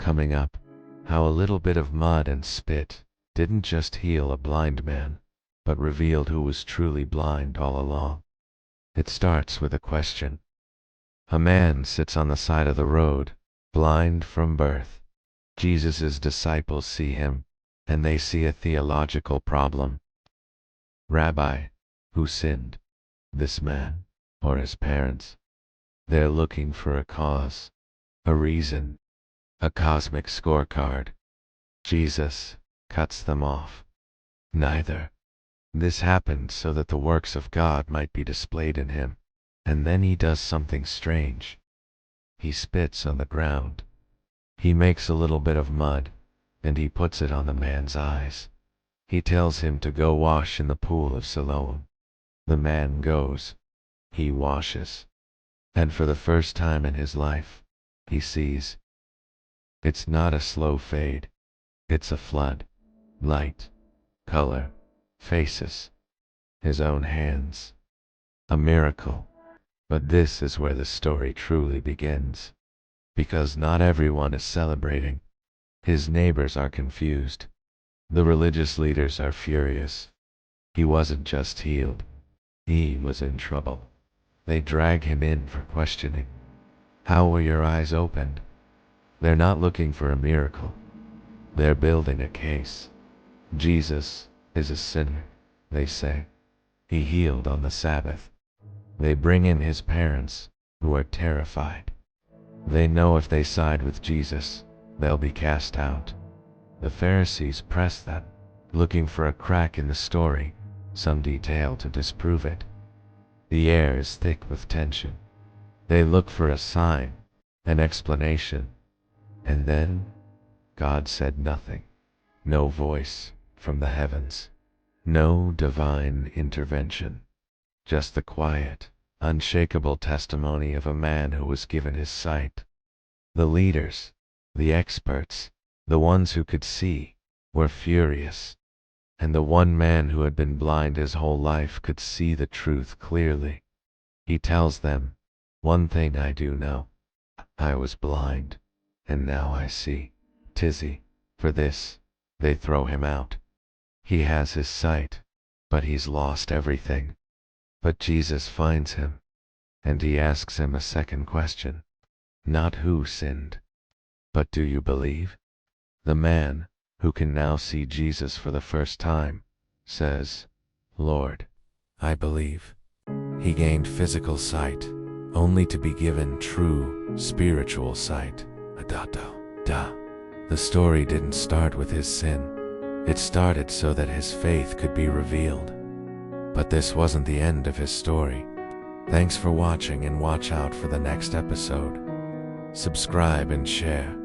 coming up, how a little bit of mud and spit didn't just heal a blind man, but revealed who was truly blind all along. It starts with a question. A man sits on the side of the road, blind from birth. Jesus' disciples see him, and they see a theological problem. Rabbi, who sinned, this man or his parents? They're looking for a cause, a reason, a cosmic scorecard. Jesus cuts them off. Neither. This happened so that the works of God might be displayed in him. And then he does something strange. He spits on the ground. He makes a little bit of mud, and he puts it on the man's eyes. He tells him to go wash in the pool of Siloam. The man goes. He washes. And for the first time in his life, he sees. It's not a slow fade. It's a flood. Light, color, faces. His own hands. A miracle. But this is where the story truly begins. Because not everyone is celebrating. His neighbors are confused. The religious leaders are furious. He wasn't just healed. He was in trouble. They drag him in for questioning. How were your eyes opened? They're not looking for a miracle. They're building a case. Jesus is a sinner, they say. He healed on the Sabbath. They bring in his parents, who are terrified. They know if they side with Jesus, they'll be cast out. The Pharisees press that, looking for a crack in the story, some detail to disprove it. The air is thick with tension. They look for a sign, an explanation. And then, God said nothing. No voice from the heavens. No divine intervention. Just the quiet, unshakable testimony of a man who was given his sight. The leaders, the experts, the ones who could see, were furious. And the one man who had been blind his whole life could see the truth clearly. He tells them, "One thing I do know. I was blind, and now I see." Tizzy. For this, they throw him out. He has his sight, but he's lost everything. But Jesus finds him, and he asks him a second question. Not who sinned, but do you believe? The man, who can now see Jesus for the first time, says, "Lord, I believe." He gained physical sight, only to be given true, spiritual sight. The story didn't start with his sin. It started so that his faith could be revealed. But this wasn't the end of his story. Thanks for watching, and watch out for the next episode. Subscribe and share.